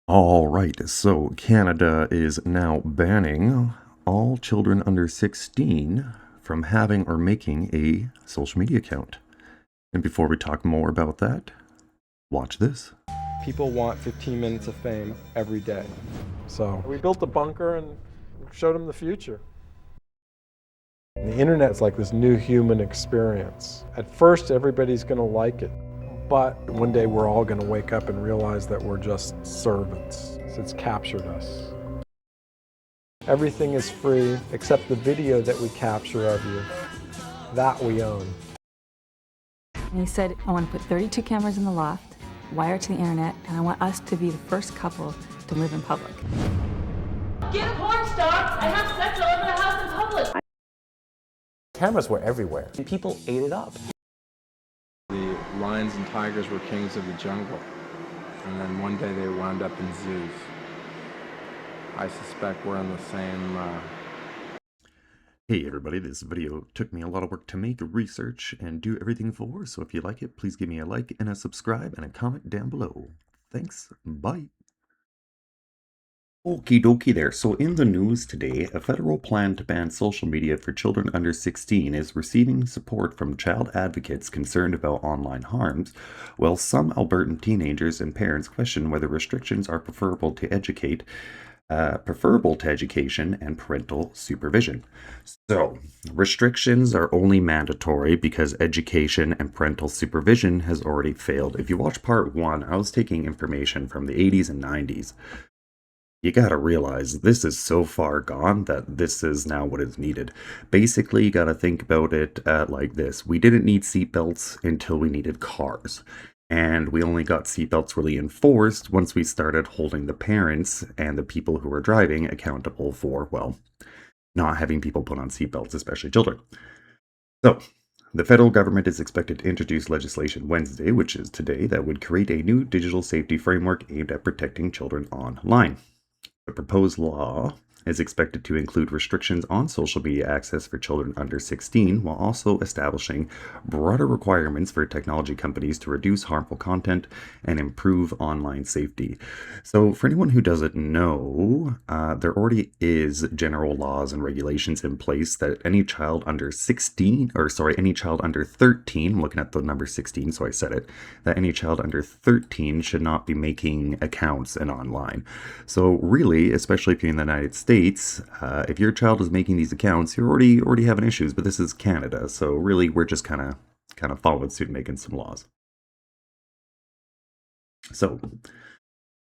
All right, so Canada is now banning all children under 16 from having or making a social media account. And before we talk more about that, watch this. People want 15 minutes of fame every day. So we built a bunker and showed them the future. And the internet's like this new human experience. At first, everybody's going to like it. But one day we're all going to wake up and realize that we're just servants. It's captured us. Everything is free except the video that we capture of you. That we own. And he said, I want to put 32 cameras in the loft, wire to the internet, and I want us to be the first couple to live in public. Get porn stars and have sex all over the house in public. Cameras were everywhere. People ate it up. The lions and tigers were kings of the jungle. And then one day they wound up in zoos. I suspect we're in the same... Hey everybody, this video took me a lot of work to make, research, and do everything for, so if you like it, please give me a like and a subscribe and a comment down below. Thanks, bye. Okie dokie there. So in the news today, a federal plan to ban social media for children under 16 is receiving support from child advocates concerned about online harms, while some Albertan teenagers and parents question whether restrictions are preferable to education and parental supervision. So, restrictions are only mandatory because education and parental supervision has already failed. If you watch part 1, I was taking information from the 80s and 90s. You gotta realize this is so far gone that this is now what is needed. Basically, you gotta think about it like this. We didn't need seatbelts until we needed cars. And we only got seatbelts really enforced once we started holding the parents and the people who were driving accountable for, well, not having people put on seatbelts, especially children. So, the federal government is expected to introduce legislation Wednesday, which is today, that would create a new digital safety framework aimed at protecting children online. The proposed law is expected to include restrictions on social media access for children under 16, while also establishing broader requirements for technology companies to reduce harmful content and improve online safety. So for anyone who doesn't know, there already is general laws and regulations in place that any child under 16, any child under 13, I'm looking at the number 16, so I said it, that any child under 13 should not be making accounts in online. So really, especially if you're in the United States, if your child is making these accounts, you're already having issues. But this is Canada, so really we're just kind of following suit and making some laws. So,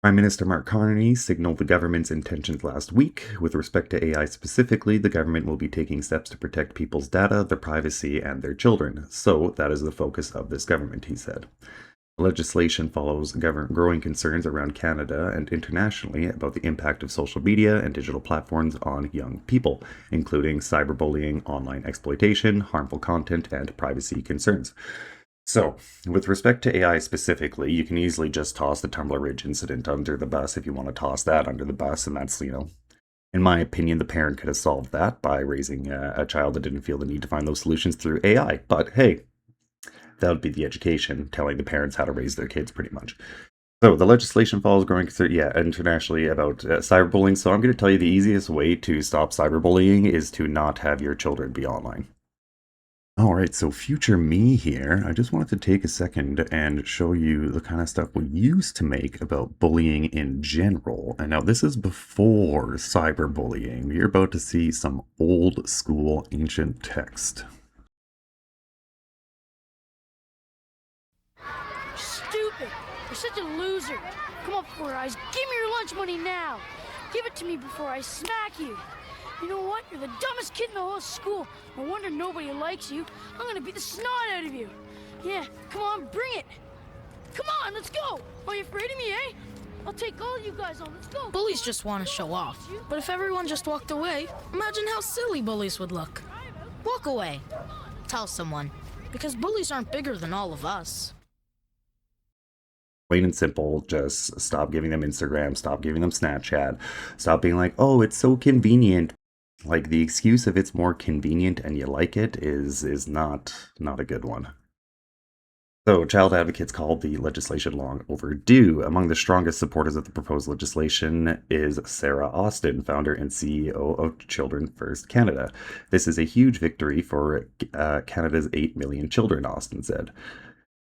Prime Minister Mark Carney signaled the government's intentions last week. With respect to AI specifically, the government will be taking steps to protect people's data, their privacy, and their children. So that is the focus of this government, he said. The legislation follows growing concerns around Canada and internationally about the impact of social media and digital platforms on young people, including cyberbullying, online exploitation, harmful content, and privacy concerns. So, with respect to AI specifically, you can easily just toss the Tumblr Ridge incident under the bus if you want to toss that under the bus, and that's, in my opinion, the parent could have solved that by raising a child that didn't feel the need to find those solutions through AI. But hey, that would be the education, telling the parents how to raise their kids, pretty much. So the legislation follows growing concern, internationally about cyberbullying. So I'm going to tell you the easiest way to stop cyberbullying is to not have your children be online. All right, so future me here, I just wanted to take a second and show you the kind of stuff we used to make about bullying in general. And now this is before cyberbullying. You're about to see some old school ancient text. Stupid! You're such a loser. Come on, Four Eyes, give me your lunch money now. Give it to me before I smack you. You know what? You're the dumbest kid in the whole school. No wonder nobody likes you. I'm gonna beat the snot out of you. Yeah, come on, bring it. Come on, let's go. Are you afraid of me, eh? I'll take all you guys on. Let's go. Bullies just want to show off. But if everyone just walked away, imagine how silly bullies would look. Walk away. Tell someone. Because bullies aren't bigger than all of us. Plain and simple, just stop giving them Instagram, stop giving them Snapchat, stop being like, oh, it's so convenient. Like, the excuse of it's more convenient and you like it is not a good one. So, child advocates called the legislation long overdue. Among the strongest supporters of the proposed legislation is Sarah Austin, founder and CEO of Children First Canada. This is a huge victory for Canada's 8 million children, Austin said.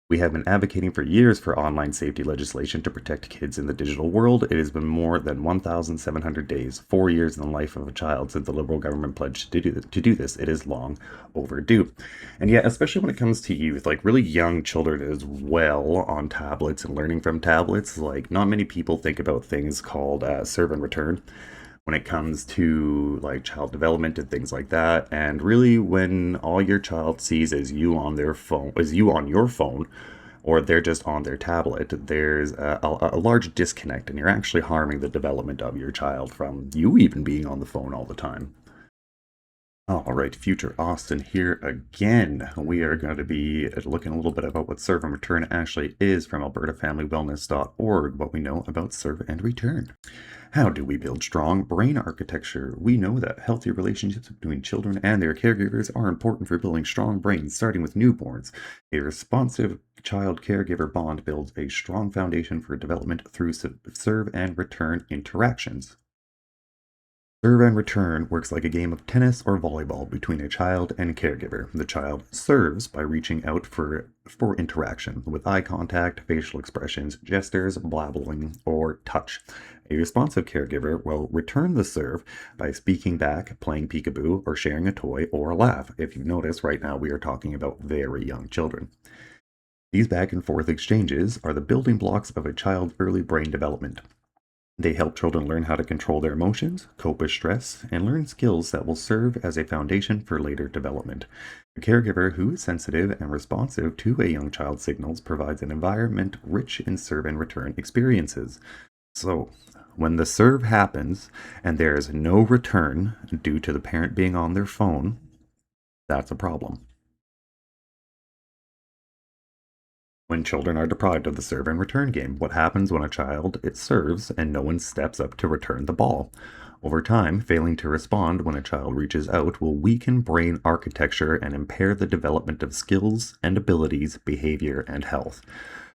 We have been advocating for years for online safety legislation to protect kids in the digital world. It has been more than 1,700 days, 4 years in the life of a child since the Liberal government pledged to do this. It is long overdue. And yet, especially when it comes to youth, like really young children as well on tablets and learning from tablets, like not many people think about things called serve and return when it comes to like child development and things like that. And really, when all your child sees is you on their phone, is you on your phone, or they're just on their tablet, there's a large disconnect, and you're actually harming the development of your child from you even being on the phone all the time. All right, future Austin here again. We are going to be looking a little bit about what serve and return actually is from albertafamilywellness.org, what we know about serve and return. How do we build strong brain architecture? We know that healthy relationships between children and their caregivers are important for building strong brains, starting with newborns. A responsive child-caregiver bond builds a strong foundation for development through serve and return interactions. Serve and return works like a game of tennis or volleyball between a child and caregiver. The child serves by reaching out for interaction with eye contact, facial expressions, gestures, blabbling, or touch. A responsive caregiver will return the serve by speaking back, playing peekaboo, or sharing a toy or a laugh. If you notice, right now we are talking about very young children. These back and forth exchanges are the building blocks of a child's early brain development. They help children learn how to control their emotions, cope with stress, and learn skills that will serve as a foundation for later development. A caregiver who is sensitive and responsive to a young child's signals provides an environment rich in serve and return experiences. So, when the serve happens and there is no return due to the parent being on their phone, that's a problem. When children are deprived of the serve and return game, what happens when a child serves and no one steps up to return the ball? Over time, failing to respond when a child reaches out will weaken brain architecture and impair the development of skills and abilities, behavior, and health.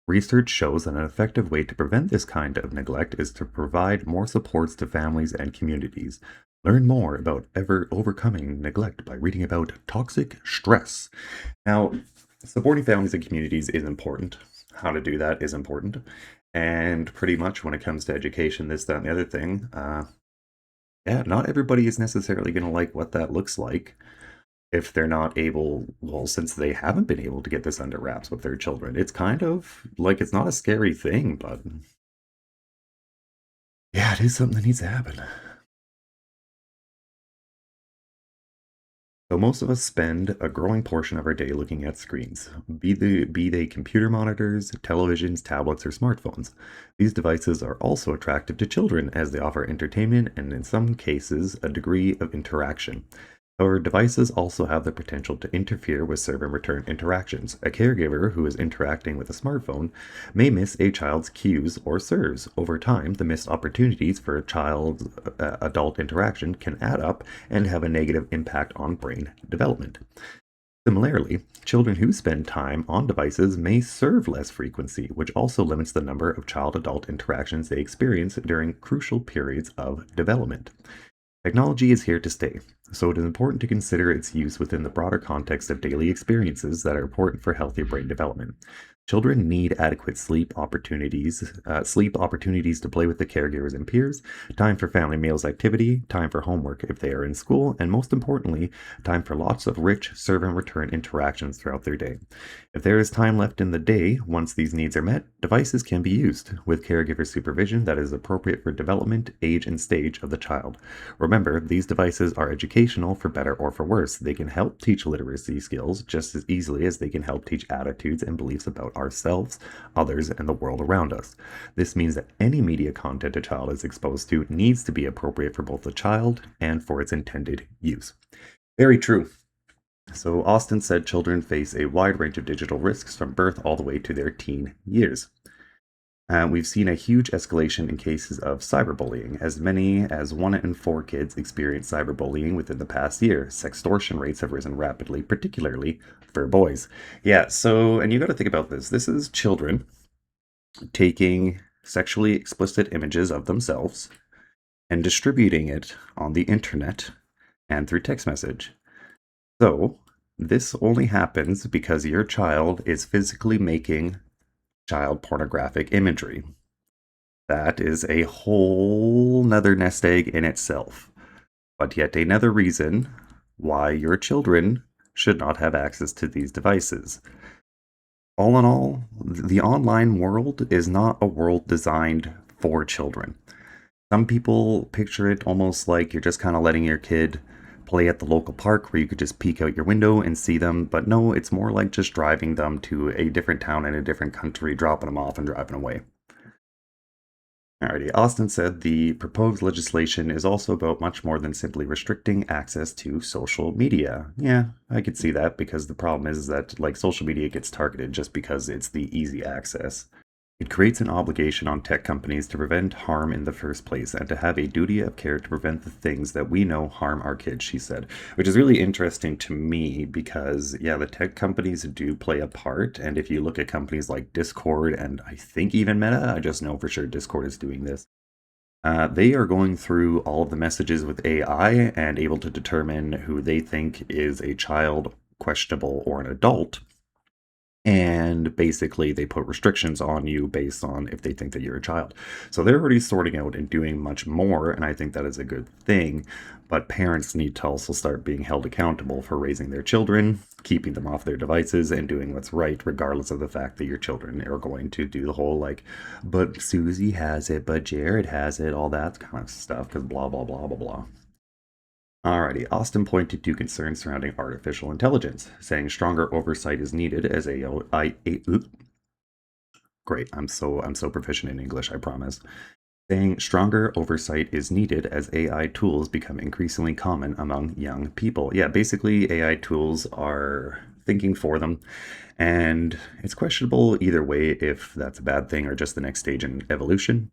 Research shows that an effective way to prevent this kind of neglect is to provide more supports to families and communities. Learn more about overcoming neglect by reading about toxic stress. Now, supporting families and communities is important. How to do that is important. And pretty much when it comes to education, this, that, and the other thing, not everybody is necessarily going to like what that looks like if they're not able, well, since they haven't been able to get this under wraps with their children. It's kind of like, it's not a scary thing, but yeah, it is something that needs to happen. So most of us spend a growing portion of our day looking at screens, be they computer monitors, televisions, tablets, or smartphones. These devices are also attractive to children as they offer entertainment and in some cases a degree of interaction. However, devices also have the potential to interfere with serve and return interactions. A caregiver who is interacting with a smartphone may miss a child's cues or serves. Over time, the missed opportunities for a child's adult interaction can add up and have a negative impact on brain development. Similarly, children who spend time on devices may serve less frequency, which also limits the number of child-adult interactions they experience during crucial periods of development. Technology is here to stay, so it is important to consider its use within the broader context of daily experiences that are important for healthy brain development. Children need adequate sleep opportunities to play with the caregivers and peers, time for family meals activity, time for homework if they are in school, and most importantly, time for lots of rich serve and return interactions throughout their day. If there is time left in the day, once these needs are met, devices can be used with caregiver supervision that is appropriate for development, age, and stage of the child. Remember, these devices are educational for better or for worse. They can help teach literacy skills just as easily as they can help teach attitudes and beliefs about ourselves, others, and the world around us. This means that any media content a child is exposed to needs to be appropriate for both the child and for its intended use. Very true. So Austin said children face a wide range of digital risks from birth all the way to their teen years. We've seen a huge escalation in cases of cyberbullying. As many as 1 in 4 kids experience cyberbullying within the past year. Sextortion rates have risen rapidly, particularly for boys. Yeah, so, and you got to think about this. This is children taking sexually explicit images of themselves and distributing it on the internet and through text message. So, this only happens because your child is physically making child pornographic imagery. That is a whole nother nest egg in itself, but yet another reason why your children should not have access to these devices. All in all, the online world is not a world designed for children. Some people picture it almost like you're just kind of letting your kid play at the local park where you could just peek out your window and see them, but no, it's more like just driving them to a different town in a different country, dropping them off and driving away. Alrighty, Austin said the proposed legislation is also about much more than simply restricting access to social media. Yeah, I could see that, because the problem is that like social media gets targeted just because it's the easy access. It creates an obligation on tech companies to prevent harm in the first place and to have a duty of care to prevent the things that we know harm our kids, she said. Which is really interesting to me because, yeah, the tech companies do play a part. And if you look at companies like Discord and I think even Meta, I just know for sure Discord is doing this. They are going through all of the messages with AI and able to determine who they think is a child, questionable, or an adult. And basically, they put restrictions on you based on if they think that you're a child. So they're already sorting out and doing much more, and I think that is a good thing. But parents need to also start being held accountable for raising their children, keeping them off their devices, and doing what's right, regardless of the fact that your children are going to do the whole, like, but Susie has it, but Jared has it, all that kind of stuff, because blah, blah, blah, blah, blah. Alrighty, Austin pointed to concerns surrounding artificial intelligence, saying stronger oversight is needed as Great, I'm so proficient in English, I promise. Saying stronger oversight is needed as AI tools become increasingly common among young people. Yeah, basically AI tools are thinking for them, and it's questionable either way if that's a bad thing or just the next stage in evolution.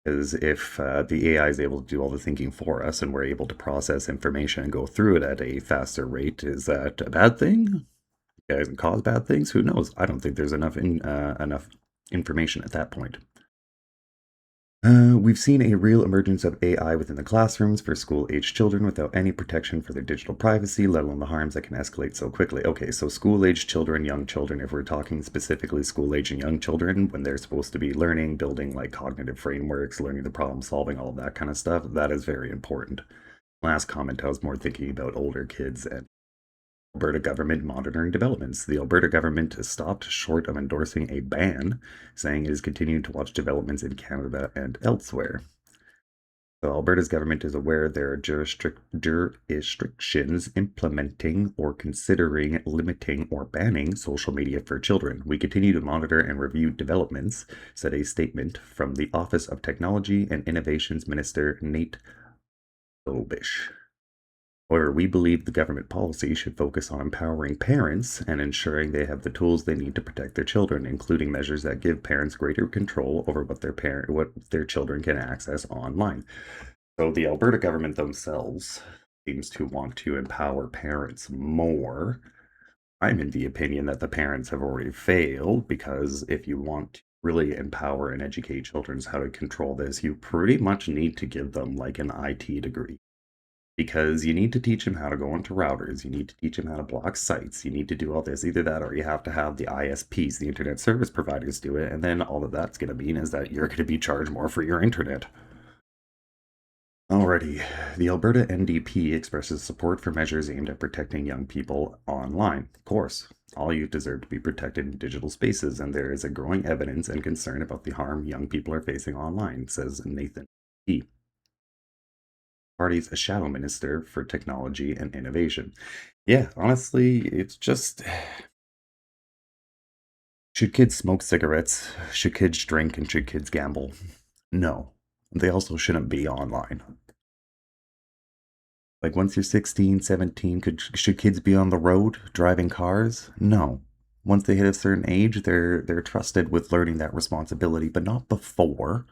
Because if the AI is able to do all the thinking for us and we're able to process information and go through it at a faster rate, is that a bad thing? It doesn't cause bad things? Who knows? I don't think there's enough information at that point. We've seen a real emergence of AI within the classrooms for school-aged children without any protection for their digital privacy, let alone the harms that can escalate so quickly. Okay, so school-aged children, young children, if we're talking specifically school-aged and young children, when they're supposed to be learning, building like cognitive frameworks, learning the problem solving, all of that kind of stuff, that is very important. Last comment, I was more thinking about older kids and Alberta government monitoring developments. The Alberta government has stopped short of endorsing a ban, saying it is continuing to watch developments in Canada and elsewhere. So Alberta's government is aware there are jurisdictions implementing or considering limiting or banning social media for children. We continue to monitor and review developments, said a statement from the Office of Technology and Innovations Minister Nate Bobish. However, we believe the government policy should focus on empowering parents and ensuring they have the tools they need to protect their children, including measures that give parents greater control over what their children can access online. So the Alberta government themselves seems to want to empower parents more. I'm in the opinion that the parents have already failed, because if you want to really empower and educate children how to control this, you pretty much need to give them like an IT degree. Because you need to teach them how to go into routers, you need to teach them how to block sites, you need to do all this, either that or you have to have the ISPs, the internet service providers, do it, and then all of that's going to mean is that you're going to be charged more for your internet. Alrighty, the Alberta NDP expresses support for measures aimed at protecting young people online. Of course, all youth deserve to be protected in digital spaces, and there is a growing evidence and concern about the harm young people are facing online, says Nathan P. Party's a shadow minister for technology and innovation. Yeah, honestly, it's just... Should kids smoke cigarettes? Should kids drink? And should kids gamble? No. They also shouldn't be online. Like once you're 16, 17, should kids be on the road driving cars? No. Once they hit a certain age, they're trusted with learning that responsibility, but not before.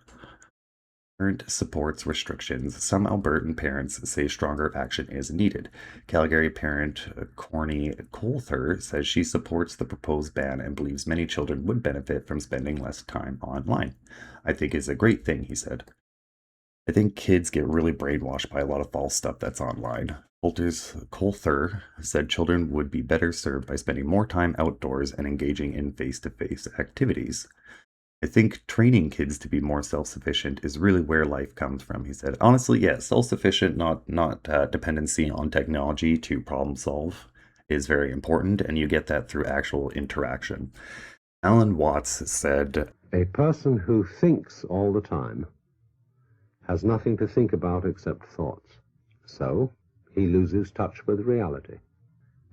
Parent supports restrictions. Some Albertan parents say stronger action is needed. Calgary parent Corny Coulter says she supports the proposed ban and believes many children would benefit from spending less time online. I think it's a great thing, he said. I think kids get really brainwashed by a lot of false stuff that's online. Coulter said children would be better served by spending more time outdoors and engaging in face-to-face activities. I think training kids to be more self-sufficient is really where life comes from, he said. Honestly, yes, self-sufficient, not dependency on technology to problem solve is very important, and you get that through actual interaction. Alan Watts said, "A person who thinks all the time has nothing to think about except thoughts. So he loses touch with reality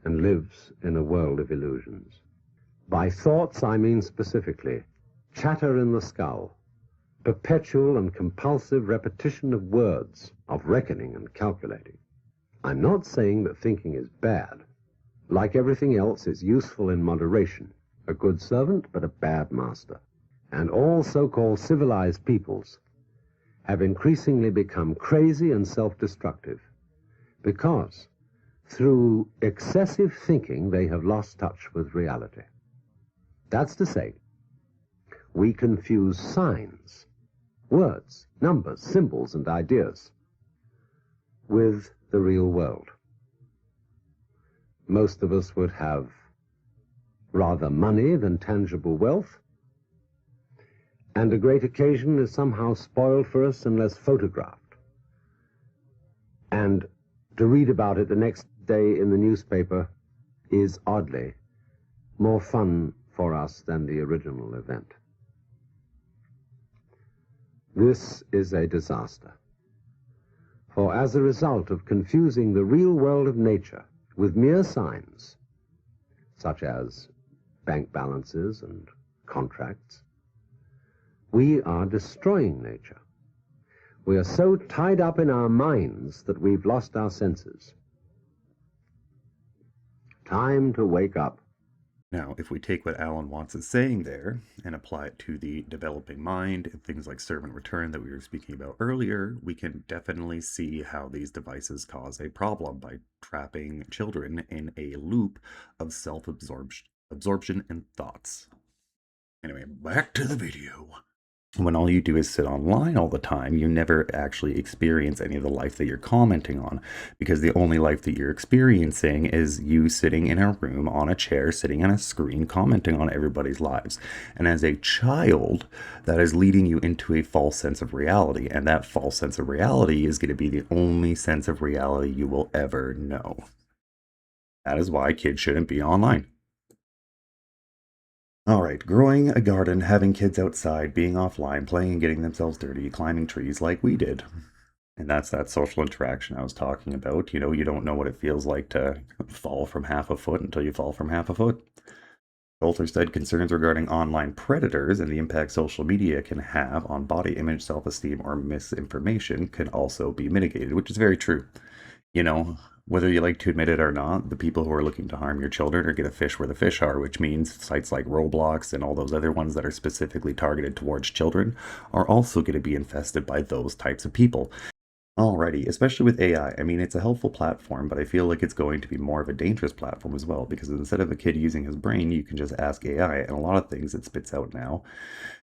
and lives in a world of illusions. By thoughts, I mean specifically chatter in the skull, perpetual and compulsive repetition of words, of reckoning and calculating. I'm not saying that thinking is bad. Like everything else, it's useful in moderation, a good servant but a bad master. And all so-called civilized peoples have increasingly become crazy and self-destructive because through excessive thinking they have lost touch with reality. That's to say, we confuse signs, words, numbers, symbols, and ideas with the real world. Most of us would have rather money than tangible wealth, and a great occasion is somehow spoiled for us unless photographed. And to read about it the next day in the newspaper is oddly more fun for us than the original event. This is a disaster. For as a result of confusing the real world of nature with mere signs, such as bank balances and contracts, we are destroying nature. We are so tied up in our minds that we've lost our senses. Time to wake up. Now, if we take what Alan Watts is saying there and apply it to the developing mind and things like servant return that we were speaking about earlier, we can definitely see how these devices cause a problem by trapping children in a loop of self-absorption and thoughts. Anyway, back to the video. When all you do is sit online all the time, you never actually experience any of the life that you're commenting on, because the only life that you're experiencing is you sitting in a room on a chair, sitting on a screen, commenting on everybody's lives. And as a child, that is leading you into a false sense of reality, and that false sense of reality is going to be the only sense of reality you will ever know. That is why kids shouldn't be online. All right, growing a garden, having kids outside, being offline, playing and getting themselves dirty, climbing trees like we did. And that's that social interaction I was talking about. You know, you don't know what it feels like to fall from half a foot until you fall from half a foot. Coulter said concerns regarding online predators and the impact social media can have on body image, self-esteem, or misinformation can also be mitigated, which is very true. You know, whether you like to admit it or not, the people who are looking to harm your children are going to fish where the fish are, which means sites like Roblox and all those other ones that are specifically targeted towards children are also going to be infested by those types of people. Alrighty, especially with AI. I mean, it's a helpful platform, but I feel like it's going to be more of a dangerous platform as well, because instead of a kid using his brain, you can just ask AI, and a lot of things it spits out now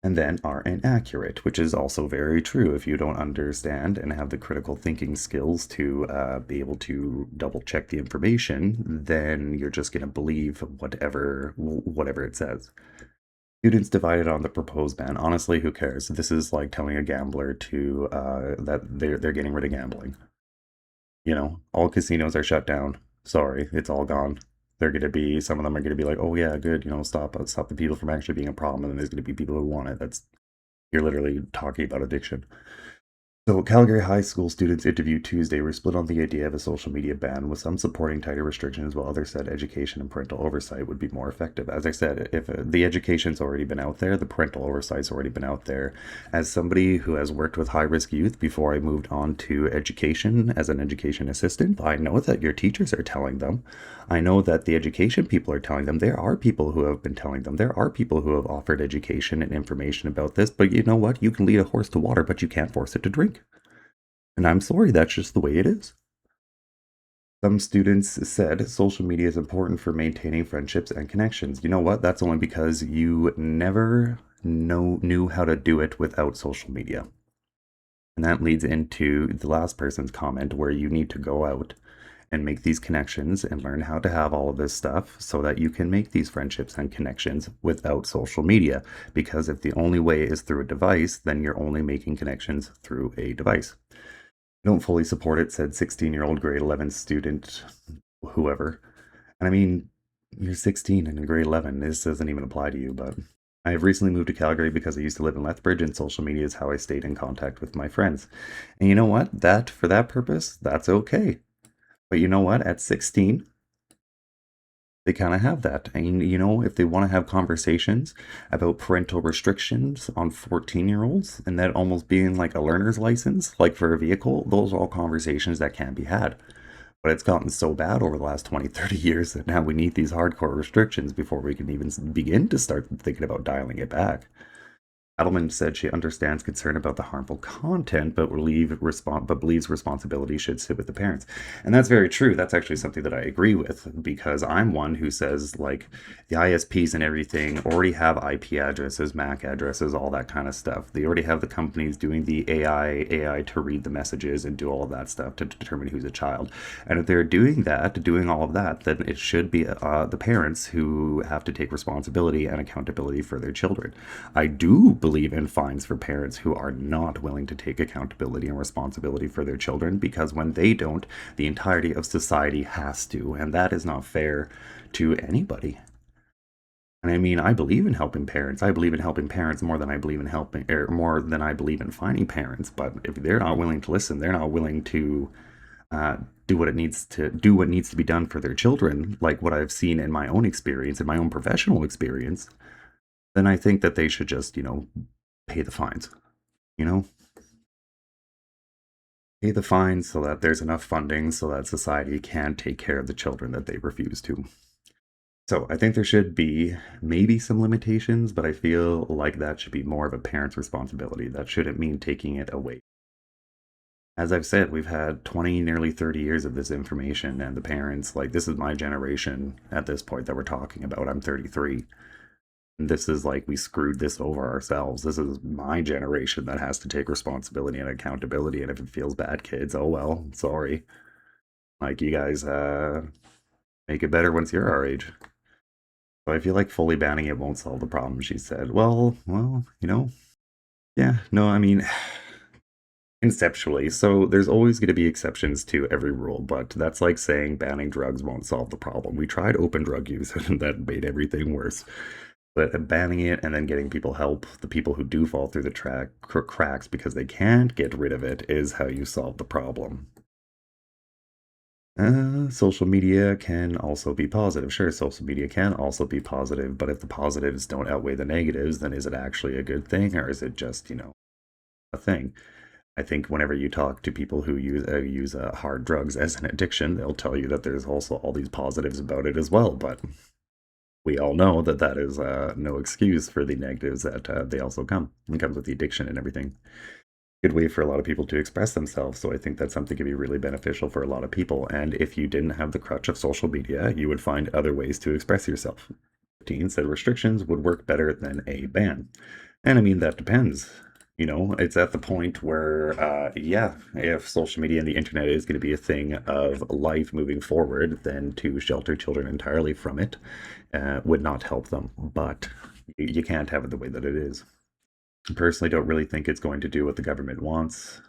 and then are inaccurate, which is also very true. If you don't understand and have the critical thinking skills to be able to double check the information, then you're just going to believe whatever it says. Students divided on the proposed ban. Honestly, who cares? This is like telling a gambler to that they're getting rid of gambling. You know, all casinos are shut down. Sorry, it's all gone. They're going to be, some of them are going to be like, oh yeah, good, you know, stop the people from actually being a problem, and then there's going to be people who want it. You're literally talking about addiction. So, Calgary High School students interviewed Tuesday were split on the idea of a social media ban, with some supporting tighter restrictions, while others said education and parental oversight would be more effective. As I said, if the education's already been out there, the parental oversight's already been out there. As somebody who has worked with high-risk youth before I moved on to education as an education assistant, I know that your teachers are telling them. I know that the education people are telling them. There are people who have been telling them. There are people who have offered education and information about this, but you know what? You can lead a horse to water, but you can't force it to drink. And I'm sorry, that's just the way it is. Some students said social media is important for maintaining friendships and connections. You know what? That's only because you never knew how to do it without social media. And that leads into the last person's comment, where you need to go out and make these connections and learn how to have all of this stuff so that you can make these friendships and connections without social media. Because if the only way is through a device, then you're only making connections through a device. I don't fully support it, said 16-year-old grade 11 student, whoever. And I mean, you're 16 and in grade 11. This doesn't even apply to you, but I have recently moved to Calgary because I used to live in Lethbridge, and social media is how I stayed in contact with my friends. And you know what? For that purpose, that's okay. But you know what? At 16, they kind of have that. And you know, if they want to have conversations about parental restrictions on 14-year-olds and that almost being like a learner's license, like for a vehicle, those are all conversations that can be had. But it's gotten so bad over the last 20, 30 years that now we need these hardcore restrictions before we can even begin to start thinking about dialing it back. Adelman said she understands concern about the harmful content, but believes responsibility should sit with the parents. And that's very true. That's actually something that I agree with, because I'm one who says, like, the ISPs and everything already have IP addresses, MAC addresses, all that kind of stuff. They already have the companies doing the AI to read the messages and do all of that stuff to determine who's a child. And if they're doing all of that, then it should be the parents who have to take responsibility and accountability for their children. I do believe in fines for parents who are not willing to take accountability and responsibility for their children, because when they don't, the entirety of society has to, and that is not fair to anybody. And I mean, I believe in helping parents. I believe in helping parents more than I believe in finding parents. But if they're not willing to listen, they're not willing to do what needs to be done for their children, like what I've seen in my own experience, in my own professional experience, then I think that they should just, pay the fines, Pay the fines so that there's enough funding so that society can take care of the children that they refuse to. So I think there should be maybe some limitations, but I feel like that should be more of a parent's responsibility. That shouldn't mean taking it away. As I've said, we've had 20, nearly 30 years of this information, and the parents, like, this is my generation at this point that we're talking about. I'm 33. This is like, we screwed this over ourselves. This is my generation that has to take responsibility and accountability. And if it feels bad, kids, oh well, sorry. Like, you guys make it better once you're our age. So I feel like fully banning it won't solve the problem, she said. Well, yeah, no, I mean, conceptually. So there's always going to be exceptions to every rule, but that's like saying banning drugs won't solve the problem. We tried open drug use and that made everything worse. But banning it and then getting people help, the people who do fall through the cracks because they can't get rid of it, is how you solve the problem. Social media can also be positive. Sure, social media can also be positive, but if the positives don't outweigh the negatives, then is it actually a good thing, or is it just, a thing? I think whenever you talk to people who use hard drugs as an addiction, they'll tell you that there's also all these positives about it as well, but we all know that that is no excuse for the negatives that they also come. It comes with the addiction and everything. Good way for a lot of people to express themselves, so I think that's something that could be really beneficial for a lot of people. And if you didn't have the crutch of social media, you would find other ways to express yourself. 15 said restrictions would work better than a ban. And I mean, that depends. It's at the point where, if social media and the internet is going to be a thing of life moving forward, then to shelter children entirely from it would not help them. But you can't have it the way that it is. I personally don't really think it's going to do what the government wants.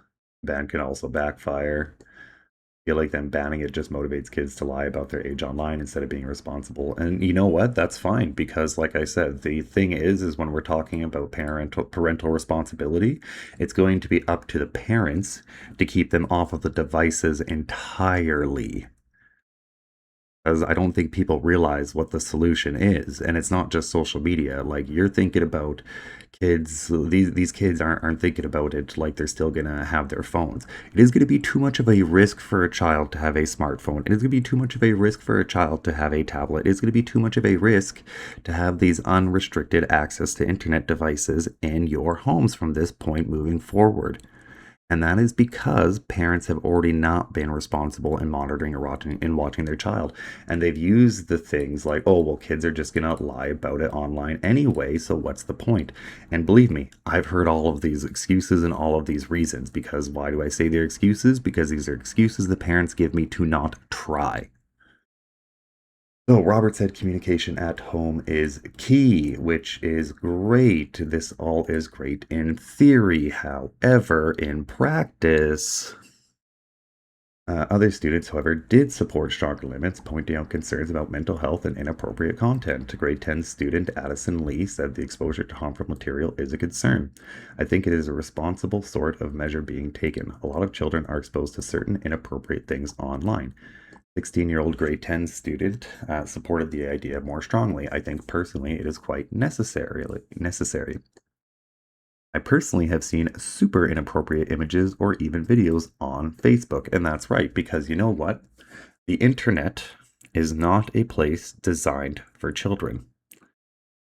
Ban can also backfire. feel like them banning it just motivates kids to lie about their age online instead of being responsible. And you know what? That's fine, because like I said, the thing is when we're talking about parental responsibility, it's going to be up to the parents to keep them off of the devices entirely. Because I don't think people realize what the solution is, and it's not just social media. Like, you're thinking about kids, these kids aren't thinking about it like they're still gonna have their phones. It is gonna be too much of a risk for a child to have a smartphone. It is gonna be too much of a risk for a child to have a tablet. It's gonna be too much of a risk to have these unrestricted access to internet devices in your homes from this point moving forward. And that is because parents have already not been responsible in monitoring or watching their child. And they've used the things like, oh, well, kids are just going to lie about it online anyway, so what's the point? And believe me, I've heard all of these excuses and all of these reasons. Because why do I say they're excuses? Because these are excuses the parents give me to not try. So Robert said communication at home is key, which is great. This all is great in theory. However, in practice, other students, however, did support stronger limits, pointing out concerns about mental health and inappropriate content. Grade 10 student Addison Lee said the exposure to harmful material is a concern. I think it is a responsible sort of measure being taken. A lot of children are exposed to certain inappropriate things online. 16-year-old grade 10 student supported the idea more strongly. I think personally it is quite necessary. I personally have seen super inappropriate images or even videos on Facebook, and that's right, because you know what? The internet is not a place designed for children.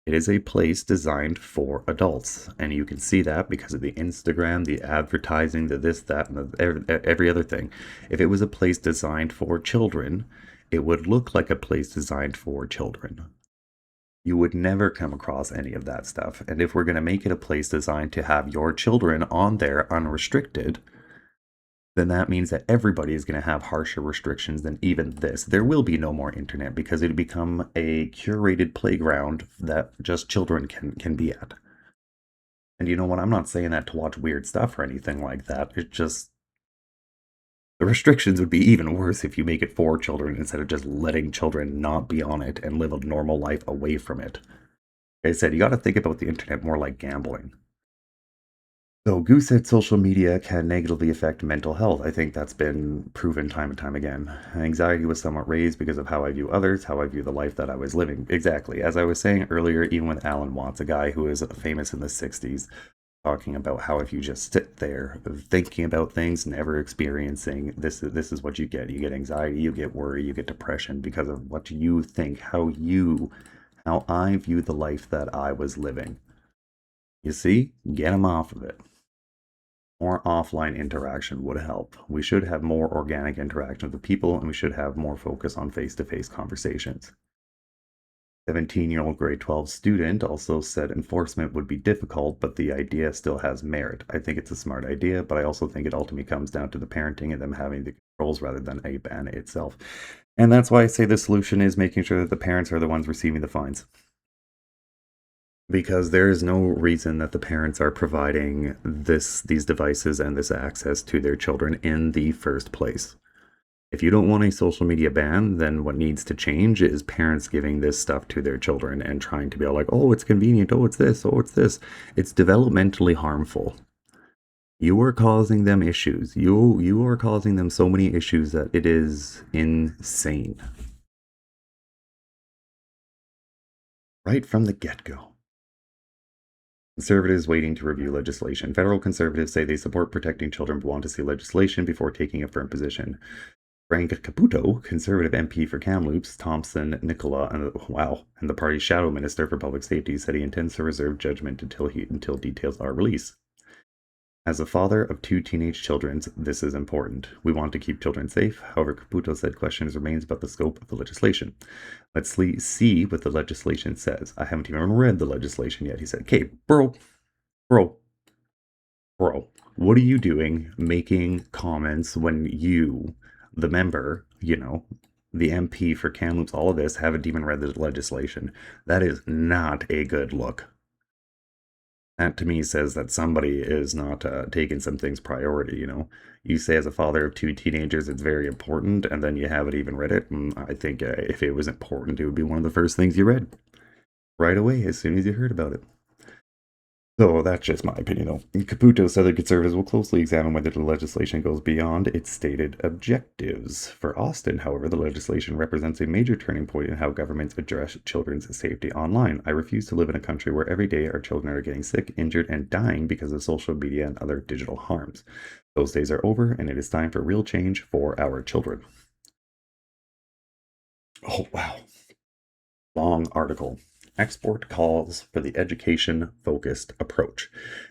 It is a place designed for adults, and you can see that because of the Instagram, the advertising, the this, that, and every other thing. If it was a place designed for children, it would look like a place designed for children. You would never come across any of that stuff. And if we're going to make it a place designed to have your children on there unrestricted, then that means that everybody is going to have harsher restrictions than even this. There will be no more internet because it'll become a curated playground that just children can be at. And you know what? I'm not saying that to watch weird stuff or anything like that. It's just the restrictions would be even worse if you make it for children instead of just letting children not be on it and live a normal life away from it. Like I said, you got to think about the internet more like gambling. So Goose said social media can negatively affect mental health. I think that's been proven time and time again. Anxiety was somewhat raised because of how I view others, how I view the life that I was living. Exactly. As I was saying earlier, even with Alan Watts, a guy who is famous in the 60s, talking about how if you just sit there thinking about things, never experiencing, this is what you get. You get anxiety, you get worry, you get depression because of what you think, how I view the life that I was living. You see? Get them off of it. More offline interaction would help. We should have more organic interaction with people, and we should have more focus on face-to-face conversations. 17-year-old grade 12 student also said enforcement would be difficult, but the idea still has merit. I think it's a smart idea, but I also think it ultimately comes down to the parenting and them having the controls rather than a ban itself. And that's why I say the solution is making sure that the parents are the ones receiving the fines. Because there is no reason that the parents are providing these devices and this access to their children in the first place. If you don't want a social media ban, then what needs to change is parents giving this stuff to their children and trying to be all like, oh, it's convenient, oh, it's this, oh, it's this. It's developmentally harmful. You are causing them issues. You are causing them so many issues that it is insane. Right from the get-go. Conservatives waiting to review legislation. Federal conservatives say they support protecting children but want to see legislation before taking a firm position. Frank Caputo, conservative MP for Kamloops, Thompson, Nicola, and the party's shadow minister for public safety, said he intends to reserve judgment until details are released. As a father of 2 teenage children, this is important. We want to keep children safe. However, Caputo said questions remains about the scope of the legislation. Let's see what the legislation says. I haven't even read the legislation yet. He said, okay, bro, what are you doing making comments when you, the member, the MP for Kamloops, all of this, haven't even read the legislation? That is not a good look. That to me says that somebody is not taking some things priority, You say as a father of 2 teenagers, it's very important, and then you haven't even read it. And I think if it was important, it would be one of the first things you read right away as soon as you heard about it. So that's just my opinion, though. Caputo said that conservatives will closely examine whether the legislation goes beyond its stated objectives. For Austin, however, the legislation represents a major turning point in how governments address children's safety online. I refuse to live in a country where every day our children are getting sick, injured, and dying because of social media and other digital harms. Those days are over, and it is time for real change for our children. Oh, wow. Long article. Export calls for the education-focused approach.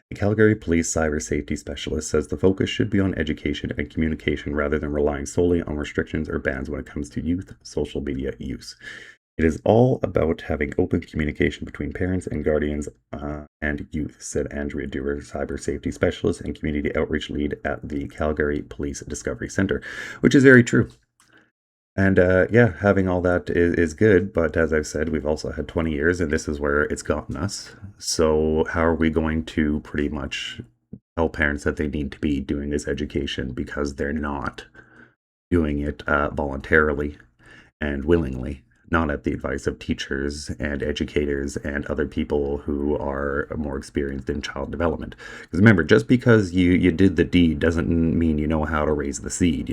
The Calgary Police Cyber Safety Specialist says the focus should be on education and communication rather than relying solely on restrictions or bans when it comes to youth social media use. It is all about having open communication between parents and guardians and youth, said Andrea Dewar, Cyber Safety Specialist and Community Outreach Lead at the Calgary Police Discovery Center, which is very true. And having all that is good, but as I've said, we've also had 20 years, and this is where it's gotten us. So how are we going to pretty much tell parents that they need to be doing this education because they're not doing it voluntarily and willingly, not at the advice of teachers and educators and other people who are more experienced in child development? Because remember, just because you did the deed doesn't mean you know how to raise the seed,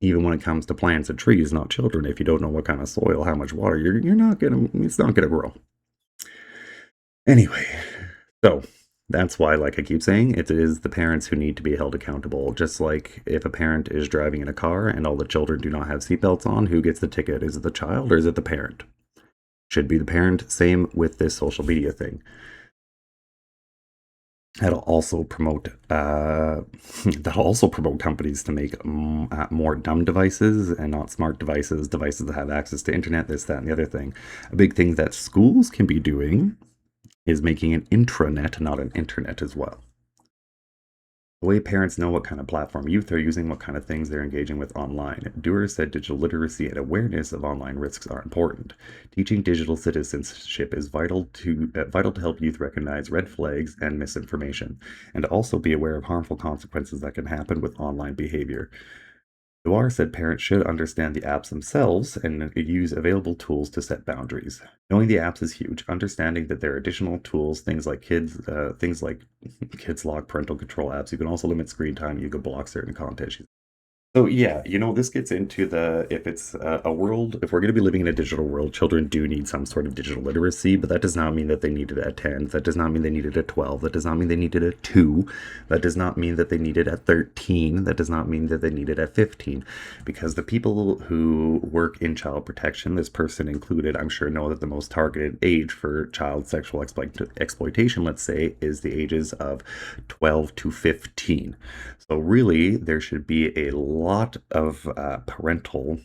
even when it comes to plants and trees, not children, if you don't know what kind of soil, how much water, it's not gonna grow. Anyway, so that's why, like I keep saying, it is the parents who need to be held accountable. Just like if a parent is driving in a car and all the children do not have seatbelts on, who gets the ticket? Is it the child or is it the parent? Should be the parent. Same with this social media thing. That'll also promote companies to make more dumb devices and not smart devices that have access to internet, this, that, and the other thing. A big thing that schools can be doing is making an intranet, not an internet as well. The way parents know what kind of platform youth are using, what kind of things they're engaging with online. Dewar said digital literacy and awareness of online risks are important. Teaching digital citizenship is vital to help youth recognize red flags and misinformation, and also be aware of harmful consequences that can happen with online behavior. Dewar said parents should understand the apps themselves and use available tools to set boundaries. Knowing the apps is huge. Understanding that there are additional tools, things like kids lock, parental control apps. You can also limit screen time. You can block certain content. So yeah, this gets into if it's a world, if we're going to be living in a digital world, children do need some sort of digital literacy, but that does not mean that they need it at 10. That does not mean they need it at 12. That does not mean they need it at 2. That does not mean that they need it at 13. That does not mean that they need it at 15. Because the people who work in child protection, this person included, I'm sure know that the most targeted age for child sexual exploitation, let's say, is the ages of 12 to 15. So really, there should be a lot of parental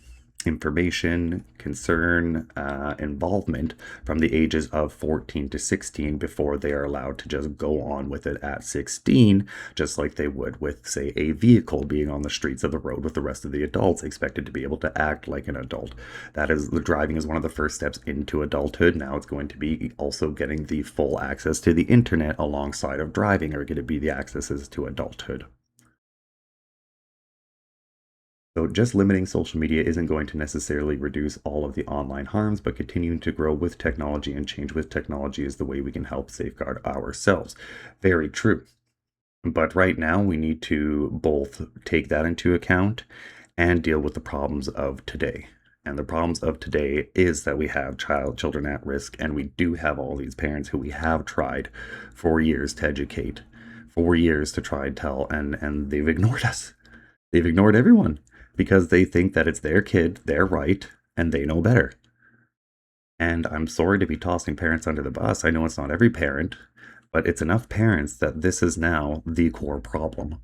information, concern, involvement from the ages of 14 to 16 before they are allowed to just go on with it at 16, just like they would with, say, a vehicle being on the streets of the road with the rest of the adults expected to be able to act like an adult. The driving is one of the first steps into adulthood. Now it's going to be also getting the full access to the internet alongside of driving are going to be the accesses to adulthood. So just limiting social media isn't going to necessarily reduce all of the online harms, but continuing to grow with technology and change with technology is the way we can help safeguard ourselves. Very true. But right now we need to both take that into account and deal with the problems of today. And the problems of today is that we have children at risk, and we do have all these parents who we have tried for years to educate, for years to try and tell, and they've ignored us. They've ignored everyone. Because they think that it's their kid, they're right, and they know better. And I'm sorry to be tossing parents under the bus. I know it's not every parent, but it's enough parents that this is now the core problem.